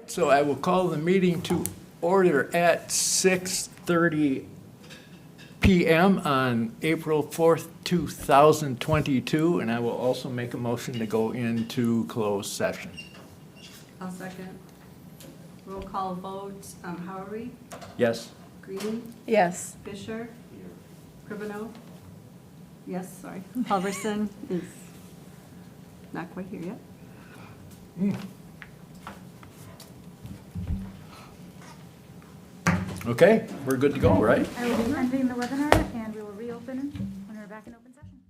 So I will call the meeting to order at 6:30 PM on April 4th, 2022, and I will also make a motion to go into closed session. I'll second. Roll call vote, Howery, Yes? Green, Yes. Fisher, Cribino. Yes, sorry. Halverson is not quite here yet. Okay, we're good to go, right? I will be ending the webinar and we will reopen when we're back in open session.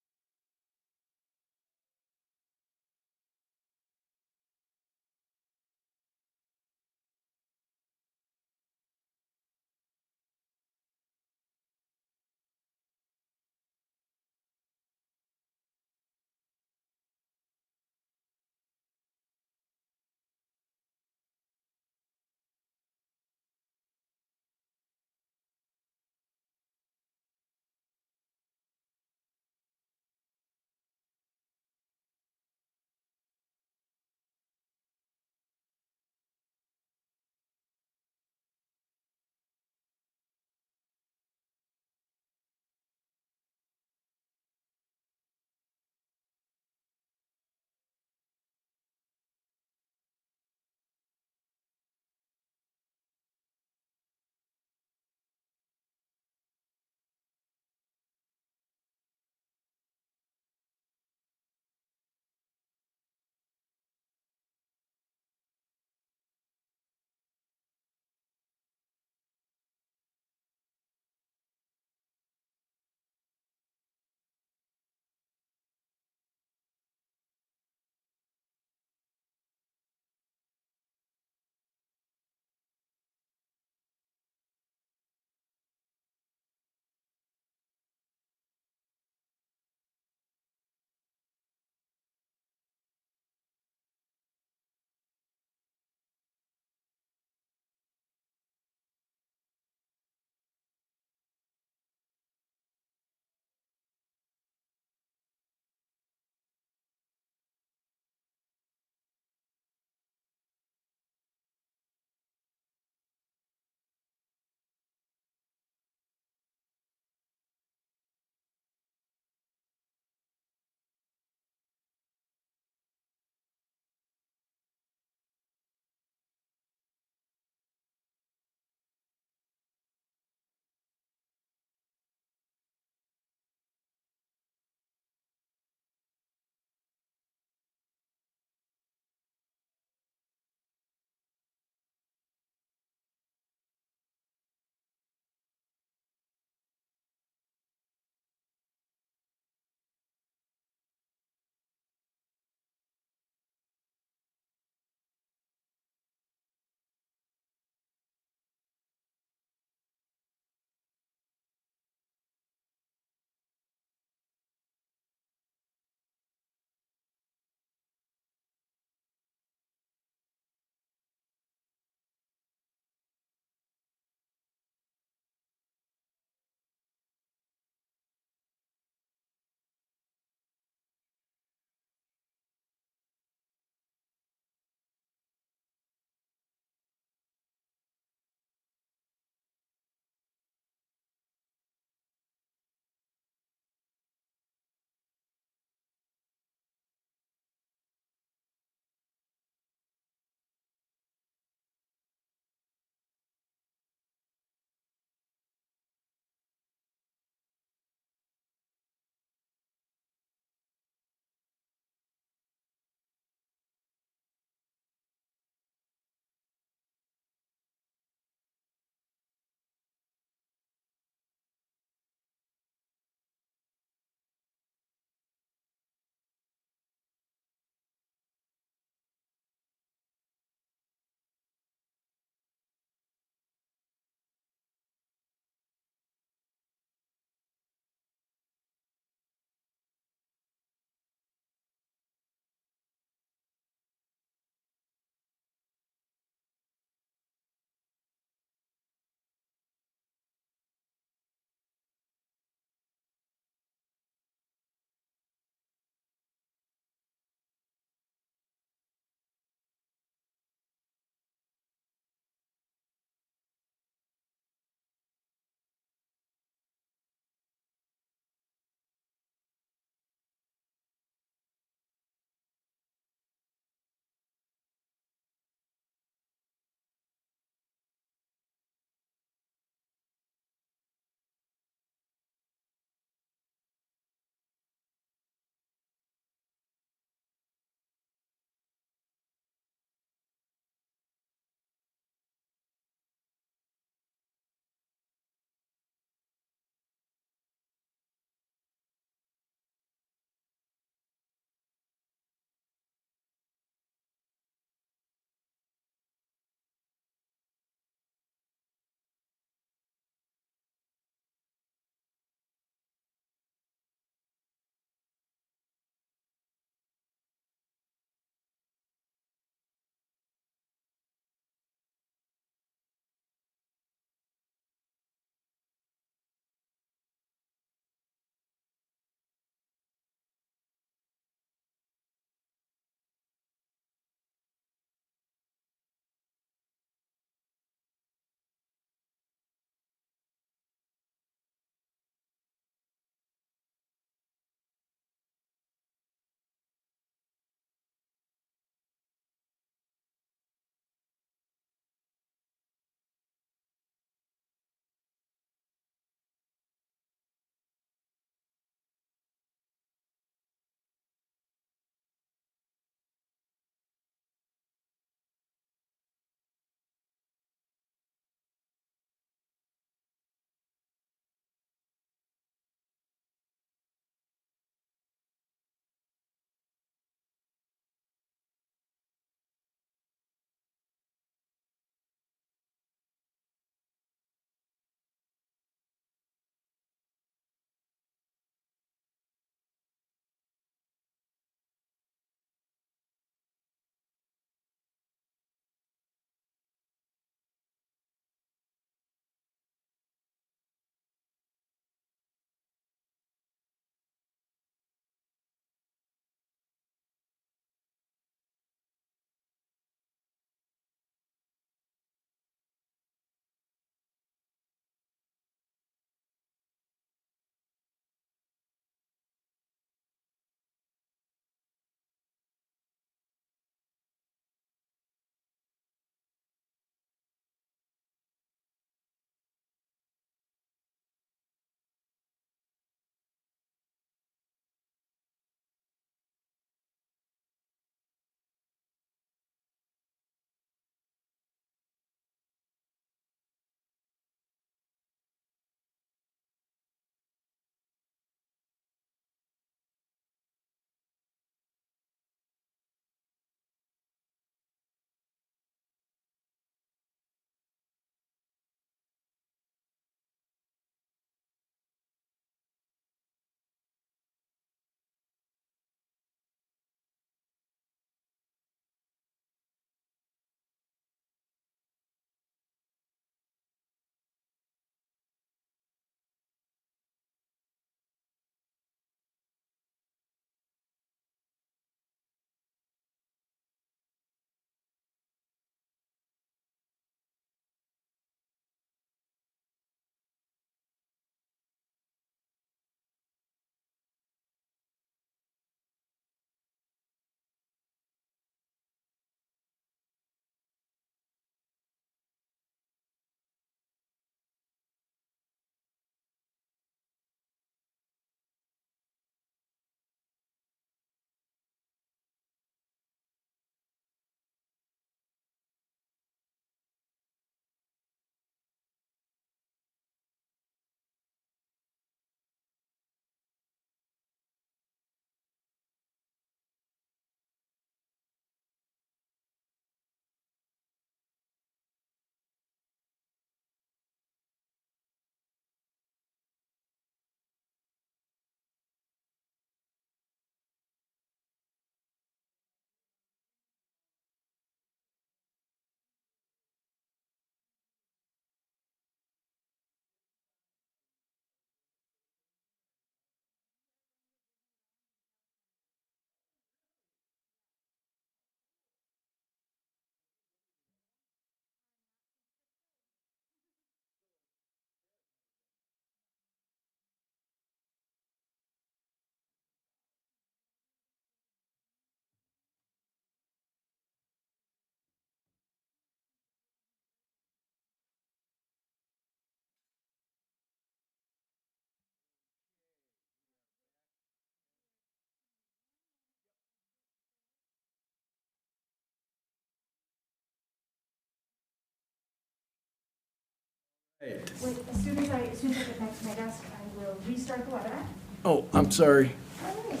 Right. Wait, as soon as I get back to my desk, I will restart the webinar. Oh, I'm sorry. No worries.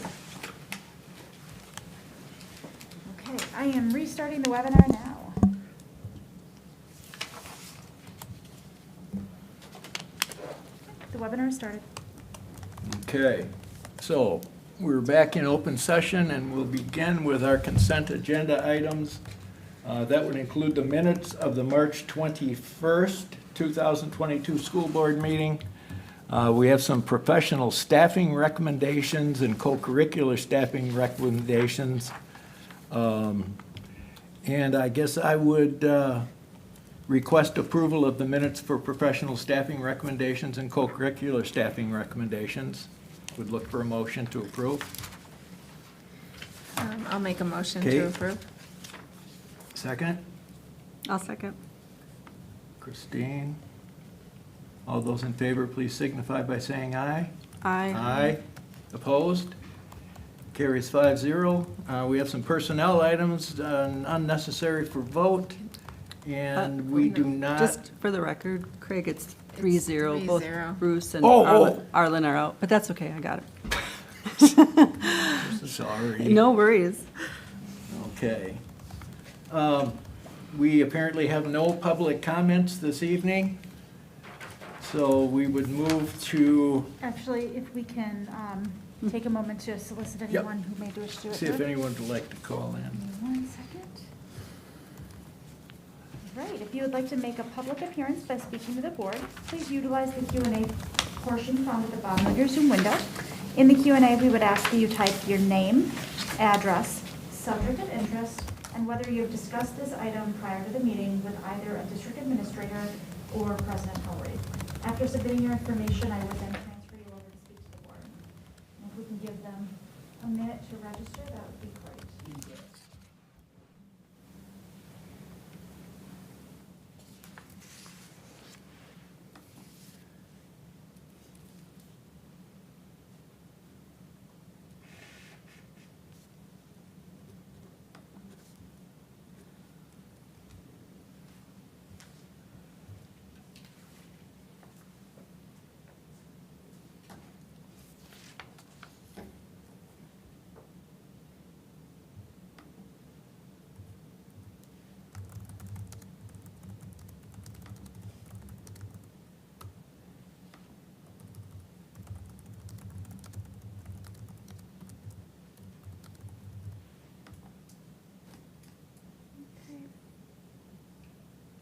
Okay, I am restarting the webinar now. The webinar started. Okay, so we're back in open session and we'll begin with our consent agenda items. That would include the minutes of the March 21st, 2022 school board meeting. We have some professional staffing recommendations and co-curricular staffing recommendations. And I guess I would request approval of the minutes for professional staffing recommendations and co-curricular staffing recommendations. Would look for a motion to approve. I'll make a motion Kate? to approve. Second, I'll second. Christine. All those in favor, please signify by saying aye. Aye. Aye. Opposed? Carries 5-0. We have some personnel items unnecessary for vote, and we do not. Just for the record, Craig, it's 3-0. Both 3-0. Bruce and Oh. Arlen are out, but that's okay, I got it. Sorry. No worries. Okay. We apparently have no public comments this evening, so we would move to Actually, if we can take a moment to solicit Yep. anyone who may wish to. see if anyone would like to call in. Give me 1 second. Right, if you would like to make a public appearance by speaking to the board, please utilize the Q&A portion found at the bottom of your Zoom window. In the Q&A, we would ask that you type your name, address, subject of interest, and whether you have discussed this item prior to the meeting with either a district administrator or President Howard. After submitting your information, I would then transfer you over to speak to the board. And if we can give them a minute to register, that would be great.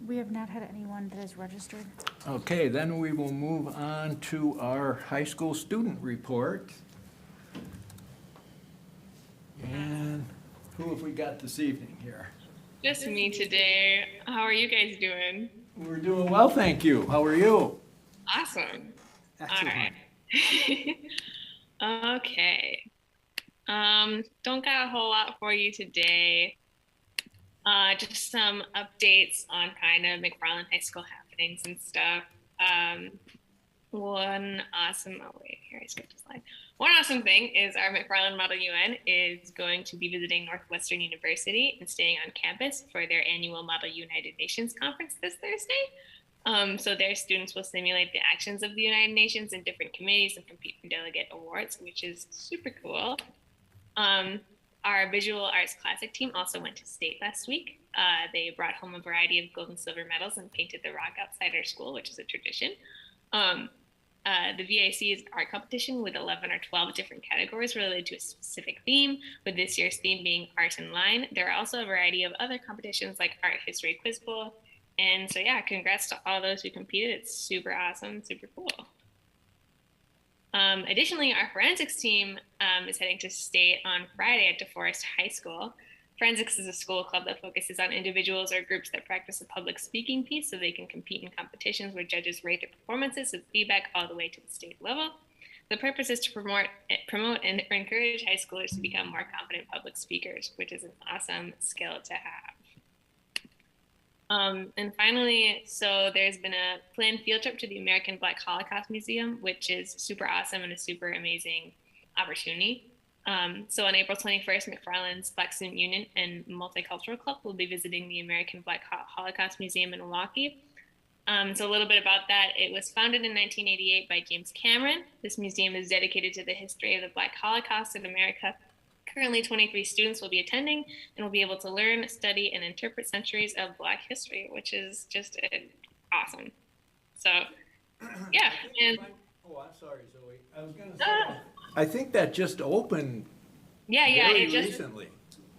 We have not had anyone that is registered. Okay, then we will move on to our high school student report. And who have we got this evening here? Just me today. How are you guys doing? We're doing well, thank you. How are you? Awesome. All Excellent. right. Okay. Don't got a whole lot for you today. Just some updates on kind of McFarland High School happenings and stuff. One awesome, oh wait, here I skipped a slide. One awesome thing is our McFarland Model UN is going to be visiting Northwestern University and staying on campus for their annual Model United Nations conference this Thursday. So their students will simulate the actions of the United Nations in different committees and compete for delegate awards, which is super cool. Our Visual Arts Classic team also went to state last week. They brought home a variety of gold and silver medals and painted the rock outside our school, which is a tradition. The VIC is an art competition with 11 or 12 different categories related to a specific theme, with this year's theme being Art in Line. There are also a variety of other competitions like Art History Quiz Bowl. And so yeah, congrats to all those who competed. It's super awesome, super cool. Additionally, our forensics team is heading to state on Friday at DeForest High School. Forensics is a school club that focuses on individuals or groups that practice a public speaking piece so they can compete in competitions where judges rate their performances with feedback all the way to the state level. The purpose is to promote and encourage high schoolers to become more confident public speakers, which is an awesome skill to have. And finally, so there's been a planned field trip to the American Black Holocaust Museum, which is super awesome and a super amazing opportunity. So on April 21st, McFarland's Black Student Union and Multicultural Club will be visiting the American Black Holocaust Museum in Milwaukee. So a little bit about that. It was founded in 1988 by James Cameron. This museum is dedicated to the history of the Black Holocaust in America. Currently, 23 students will be attending and will be able to learn, study, and interpret centuries of Black history, which is just awesome. So, yeah. And Oh, I'm sorry, Zoe. I was gonna say, I think that just opened yeah, very it just recently.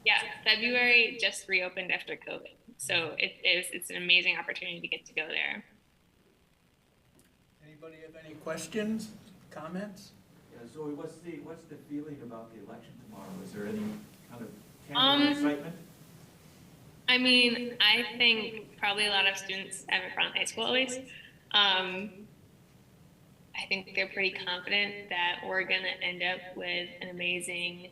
yeah, February just reopened after COVID. So it's an amazing opportunity to get to go there. Anybody have any questions, comments? Yeah, Zoe, what's the feeling about the election tomorrow? Is there any kind of tangible excitement? I mean, I think probably a lot of students at McFarland High School at least, I think they're pretty confident that we're going to end up with an amazing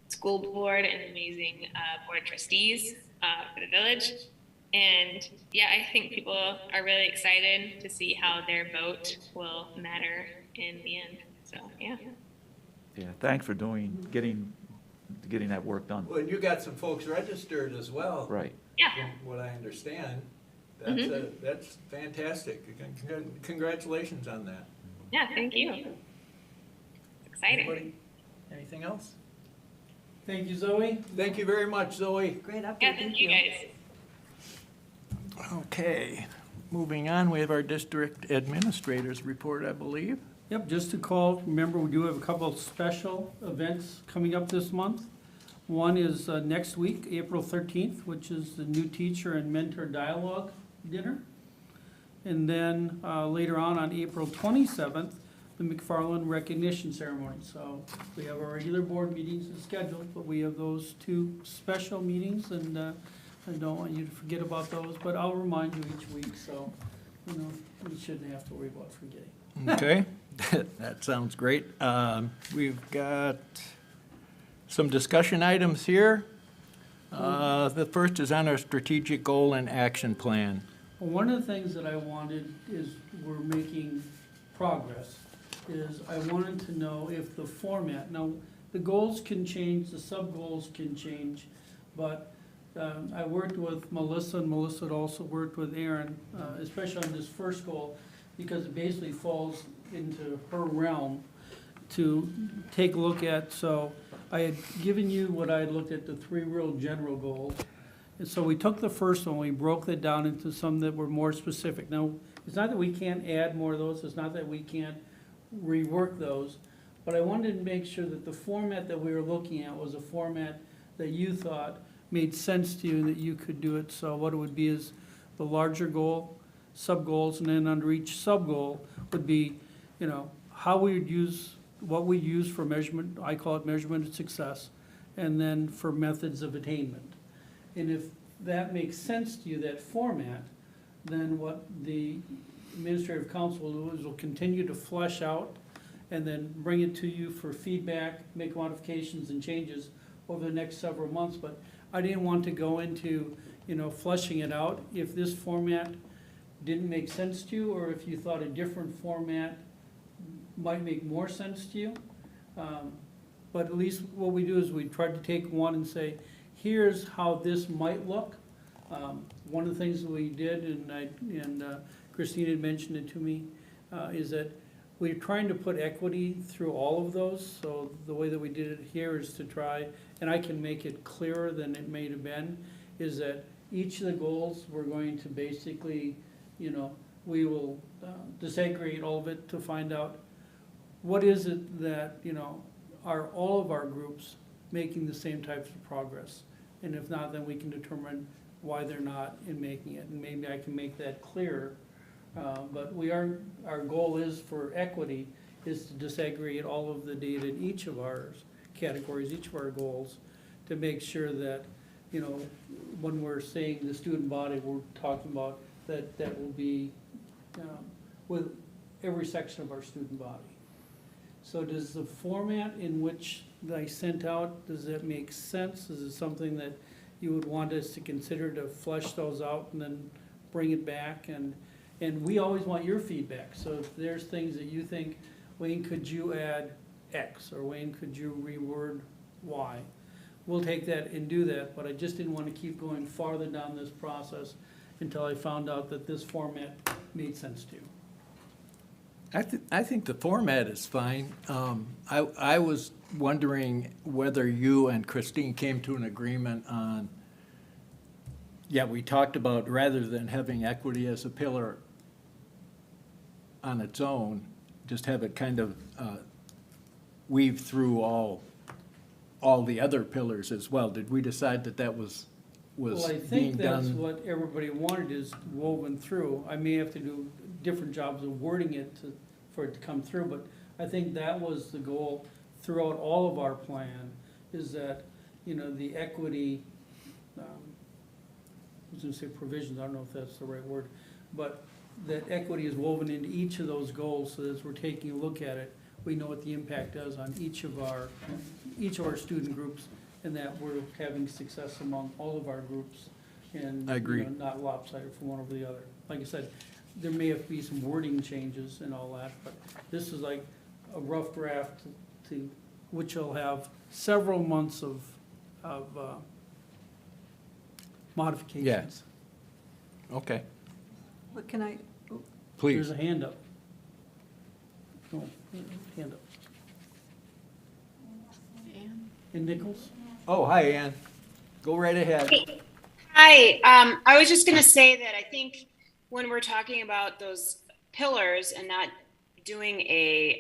school board and amazing board of trustees for the village. And yeah, I think people are really excited to see how their vote will matter in the end. So yeah. Yeah, thanks for getting that work done. Well, you got some folks registered as well. Right. Yeah. From what I understand. That's fantastic. Congratulations on that. Yeah, thank you. Exciting. Anybody? Anything else? Thank you, Zoe. Thank you very much, Zoe. Great update, Yeah, thank you guys. Okay, moving on, we have our district administrators report, I believe. Yep, just to call, remember, we do have a couple of special events coming up this month. One is next week, April 13th, which is the new teacher and mentor dialogue dinner. And then later on April 27th, the McFarland recognition ceremony. So we have our regular board meetings scheduled, but we have those two special meetings, and I don't want you to forget about those, but I'll remind you each week, so, you shouldn't have to worry about forgetting. Okay, that sounds great. We've got some discussion items here. The first is on our strategic goal and action plan. Well, one of the things that I wanted is, we're making progress, is I wanted to know if the format, now, the goals can change, the sub-goals can change, but I worked with Melissa, and Melissa had also worked with Aaron, especially on this first goal, because it basically falls into her realm to take a look at. So I had given you what I had looked at, the three real general goals. And so we took the first one, we broke that down into some that were more specific. Now, it's not that we can't add more of those, it's not that we can't rework those, but I wanted to make sure that the format that we were looking at was a format that you thought made sense to you and that you could do it. So what it would be is the larger goal, sub-goals, and then under each sub-goal would be, how we would use, what we use for measurement, I call it measurement of success, and then for methods of attainment. And if that makes sense to you, that format, then what the administrative council will do is will continue to flesh out and then bring it to you for feedback, make modifications and changes over the next several months. But I didn't want to go into, fleshing it out if this format didn't make sense to you, or if you thought a different format might make more sense to you. But at least what we do is we try to take one and say, here's how this might look. One of the things that we did, and Christine had mentioned it to me, is that we're trying to put equity through all of those. So the way that we did it here is to try, and I can make it clearer than it may have been, is that each of the goals, we're going to basically, we will disaggregate all of it to find out what is it that, are all of our groups making the same types of progress? And if not, then we can determine why they're not in making it. And maybe I can make that clearer. But our goal is for equity is to disaggregate all of the data in each of our categories, each of our goals, to make sure that, when we're saying the student body, we're talking about that will be with every section of our student body. So does the format in which I sent out, does that make sense? Is it something that you would want us to consider to flesh those out and then bring it back? And we always want your feedback. So if there's things that you think, Wayne, could you add X? Or Wayne, could you reword Y? We'll take that and do that, but I just didn't want to keep going farther down this process until I found out that this format made sense to you. I think the format is fine. I was wondering whether you and Christine came to an agreement on, yeah, we talked about rather than having equity as a pillar on its own, just have it kind of weave through all the other pillars as well. Did we decide that that was Well, I being think that's done? what everybody wanted is woven through. I may have to do different jobs of wording it for it to come through, but I think that was the goal throughout all of our plan, is that, the equity, I was gonna say provisions, I don't know if that's the right word, but that equity is woven into each of those goals, so that as we're taking a look at it, we know what the impact is on each of our student groups, and that we're having success among all of our groups, and I agree. Not lopsided from one over the other. Like I said, there may have to be some wording changes and all that, but this is like a rough draft to, which will have several months of modifications. Okay, But can I, please. There's a hand up. Oh, hand up. And Nichols? Oh, hi, Ann. Go right ahead. Hi, I was just gonna say that I think when we're talking about those pillars and not doing a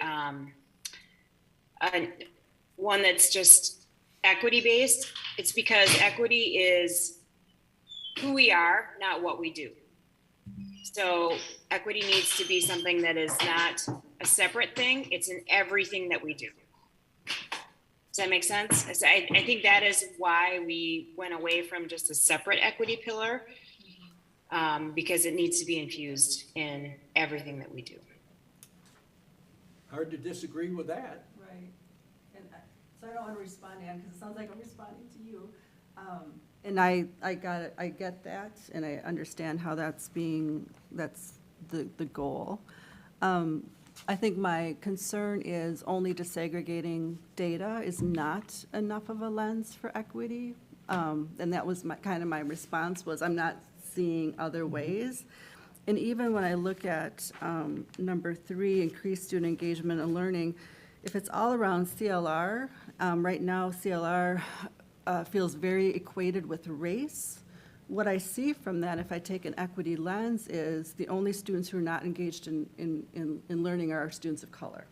one that's just equity based, it's because equity is who we are, not what we do. So equity needs to be something that is not a separate thing, it's in everything that we do. Does that make sense? I think that is why we went away from just a separate equity pillar, because it needs to be infused in everything that we do. Hard to disagree with that. right, and so I don't want to respond, Ann, because it sounds like I'm responding to you. And I got it, I get that, and I understand how that's the goal. I think my concern is only disaggregating data is not enough of a lens for equity. And that was my response was, I'm not seeing other ways. And even when I look at number 3, increased student engagement and learning, if it's all around CLR, right now CLR feels very equated with race. What I see from that, if I take an equity lens, is the only students who are not engaged in learning are our students of color.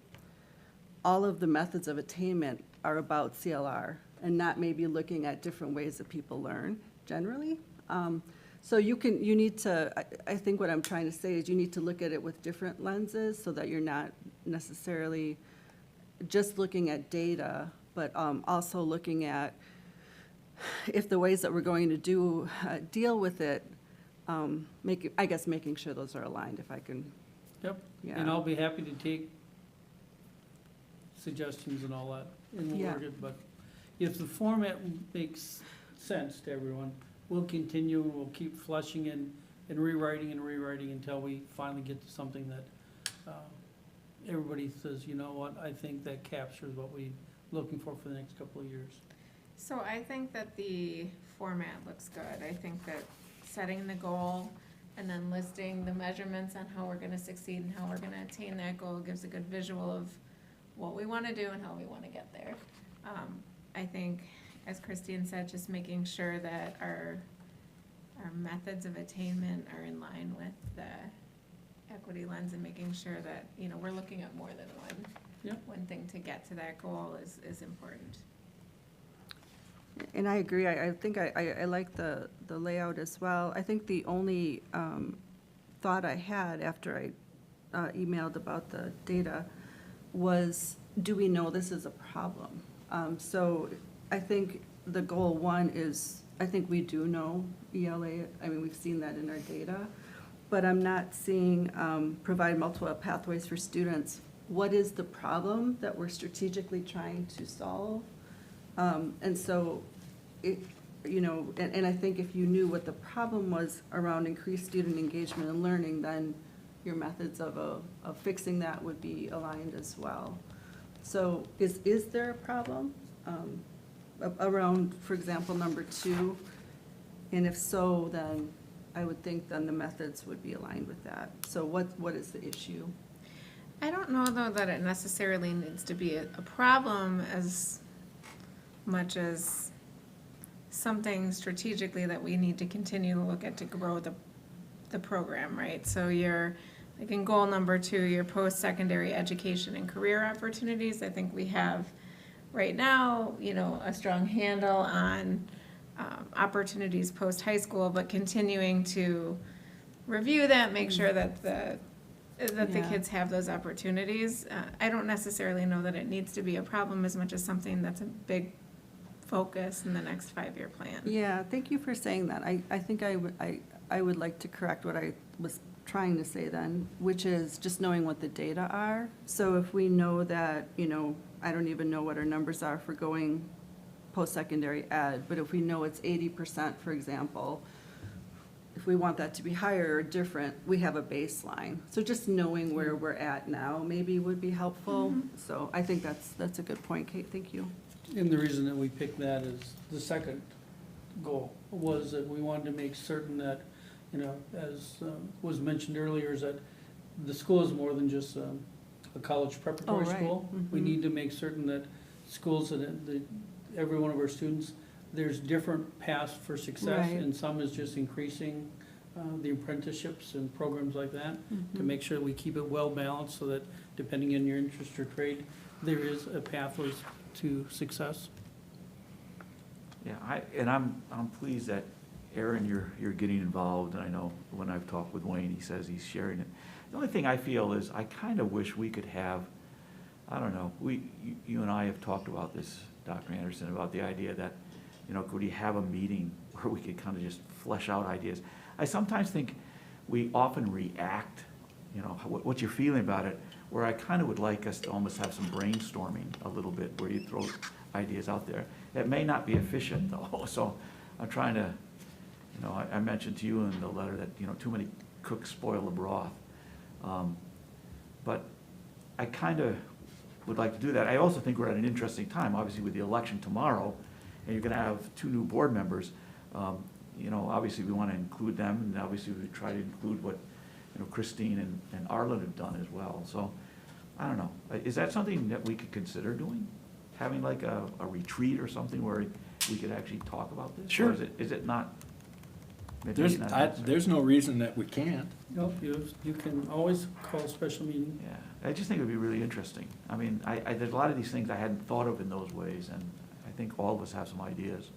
All of the methods of attainment are about CLR and not maybe looking at different ways that people learn generally. So you need to, I think what I'm trying to say is you need to look at it with different lenses so that you're not necessarily just looking at data, but also looking at if the ways that we're going to deal with it, making sure those are aligned, if I can. Yep, Yeah. and I'll be happy to take suggestions and all that, and we'll Yeah. work it, but if the format makes sense to everyone, we'll continue and we'll keep flushing and rewriting until we finally get to something that everybody says, you know what, I think that captures what we're looking for the next couple of years. So I think that the format looks good. I think that setting the goal and then listing the measurements on how we're gonna succeed and how we're gonna attain that goal gives a good visual of what we wanna do and how we wanna get there. I think, as Christine said, just making sure that our methods of attainment are in line with the equity lens and making sure that, we're looking at more than Yep. one thing to get to that goal is important. And I agree, I think I like the layout as well. I think the only thought I had after I emailed about the data was, do we know this is a problem? So I think the goal 1 is, I think we do know ELA, we've seen that in our data, but I'm not seeing provide multiple pathways for students. What is the problem that we're strategically trying to solve? And so, and I think if you knew what the problem was around increased student engagement and learning, then your methods of fixing that would be aligned as well. So is there a problem around, for example, number 2? And if so, then I would think then the methods would be aligned with that. So what is the issue? I don't know, though, that it necessarily needs to be a problem as much as something strategically that we need to continue to look at to grow the program, right? So you're, like in goal number 2, your post-secondary education and career opportunities. I think we have right now, you know, a strong handle on opportunities post-high school, but continuing to review that, make sure that the Yeah. kids have those opportunities. I don't necessarily know that it needs to be a problem as much as something that's a big focus in the next 5-year plan. Yeah, thank you for saying that. I think I would like to correct what I was trying to say then, which is just knowing what the data are. So if we know that, you know, I don't even know what our numbers are for going post-secondary ed, but if we know it's 80%, for example, if we want that to be higher or different, we have a baseline. So just knowing where we're at now maybe would be helpful. So I think that's a good point, Kate, thank you. And the reason that we picked that is the second goal was that we wanted to make certain that, you know, as was mentioned earlier, is that the school is more than just a college preparatory right. school. We need to make certain that schools, that every one of our students, there's different paths for success, Right. and some is just increasing the apprenticeships and programs like that to make sure we keep it well balanced so that depending on your interest or trade, there is a pathway to success. Yeah, I'm pleased that, Aaron, you're getting involved, and I know when I've talked with Wayne, he says he's sharing it. The only thing I feel is I kind of wish we could have, I don't know, you and I have talked about this, Dr. Anderson, about the idea that, you know, could we have a meeting where we could kind of just flesh out ideas? I sometimes think we often react, you know, what you're feeling about it, where I kind of would like us to almost have some brainstorming a little bit, where you throw ideas out there. It may not be efficient, though, so I'm trying to, you know, I mentioned to you in the letter that, you know, too many cooks spoil the broth. But I kind of would like to do that. I also think we're at an interesting time, obviously with the election tomorrow, and you're going to have 2 new board members. You know, obviously we want to include them, and obviously we try to include what, you know, Christine and Arlen have done as well. So, I don't know. Is that something that we could consider doing? Having like a retreat or something where we could actually talk about this? Sure. Or is it not? maybe not necessary? There's no reason that we can't. Nope, you can always call a special meeting. Yeah, I just think it would be really interesting. I mean, there's a lot of these things I hadn't thought of in those ways, and I think all of us have some ideas.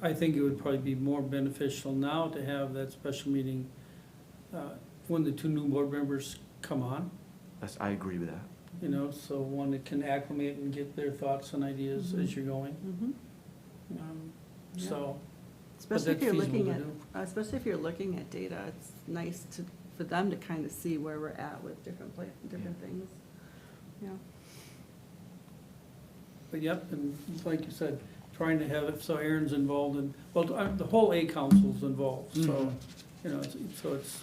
I think it would probably be more beneficial now to have that special meeting when the 2 new board members come on, I agree with that. you know, so one that can acclimate and get their thoughts and ideas as you're going. So, Especially if that's you're feasible looking to at, do. especially if you're looking at data, it's nice for them to kind of see where we're at with different things. Yeah. But yep, and like you said, trying to have it so Aaron's involved and, well, the whole A council's involved, so, you know, so it's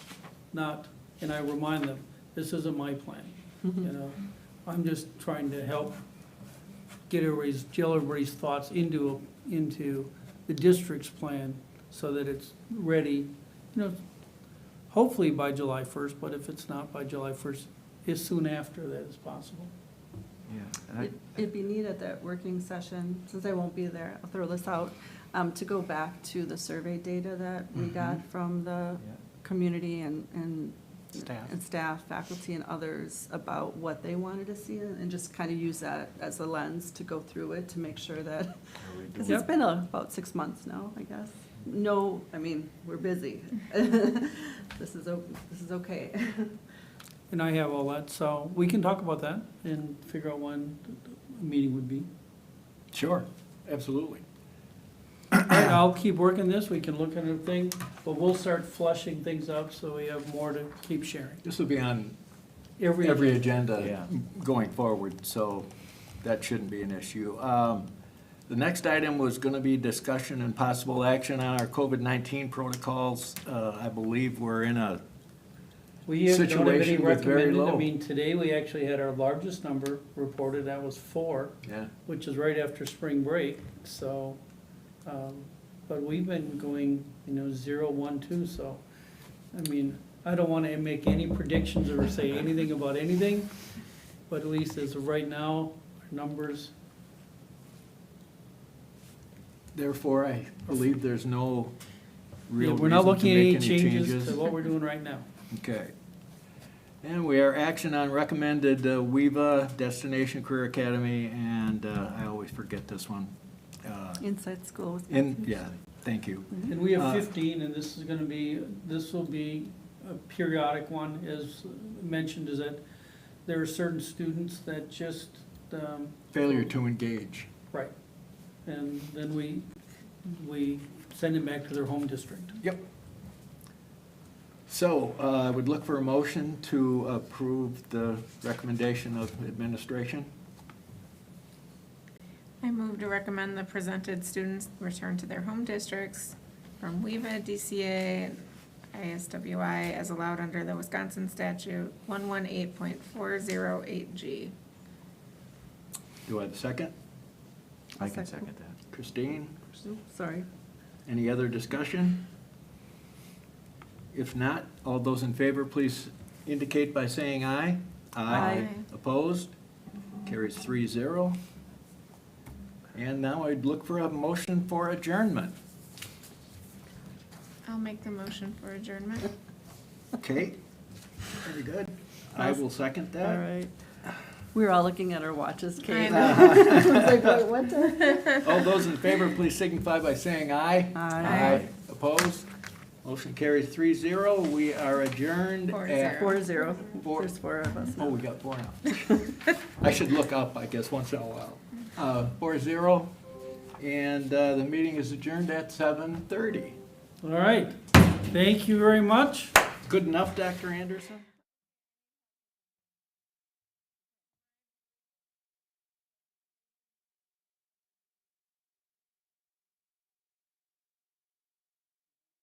not, and I remind them, this isn't my plan, you know? I'm just trying to help get everybody's thoughts into the district's plan so that it's ready, you know, hopefully by July 1st, but if it's not by July 1st, as soon after that as possible. Yeah, and It'd be neat at that working session, since I won't be there, I'll throw this out, to go back to the survey data that we got from the community and staff, faculty, and others about what they wanted to see, and just kind of use that as a lens to go through it to make sure that, because it's been about 6 months now, I guess. No, I mean, we're busy. This is okay. And I have all that, so we can talk about that and figure out when the meeting would be. Sure, absolutely. All right, I'll keep working this, we can look at everything, but we'll start flushing things up so we have more to keep sharing. This will be on Every every agenda. agenda going forward, so that shouldn't be an issue. The next item was going to be discussion and possible action on our COVID-19 protocols. I believe we're in a We don't have any situation with very recommended, I low. mean, today we actually had our largest number reported, that was 4, Yeah. which is right after spring break, so, but we've been going, 0, 1, 2, so, I mean, I don't want to make any predictions or say anything about anything, but at least as of right now, our numbers, Therefore, I believe there's no real we're not reason to looking at make any any changes changes. to what we're doing right now. Okay. And we are action on recommended WEVA Destination Career Academy, and I always forget this one. Inside school. Yeah, thank you. And we have 15, and this will be a periodic one, as mentioned, is that there are certain students that just, Failure to engage. right. And then we send them back to their home district. Yep. So I would look for a motion to approve the recommendation of administration. I move to recommend the presented students return to their home districts from WEVA, DCA, and ISWI as allowed under the Wisconsin statute 118.408G. Do I have a second? I can Second. second that. Christine? Sorry. Any other discussion? If not, all those in favor, please indicate by saying aye. Aye. Opposed? Carries 3-0. And now I'd look for a motion for adjournment. I'll make the motion for adjournment. Okay, very good. I will second All that. right. We were all looking at our watches, Kate. I I was like, wait, what the? All those in favor, please signify by saying aye. Aye. Opposed? Motion carries 3-0. We are adjourned 4-0. 4-0. Four. There's 4 of us. Oh, we got 4 now. I should look up, I guess, once in a while. 4-0, and the meeting is adjourned at 7:30. All right. Thank you very much. Good enough, Dr. Anderson?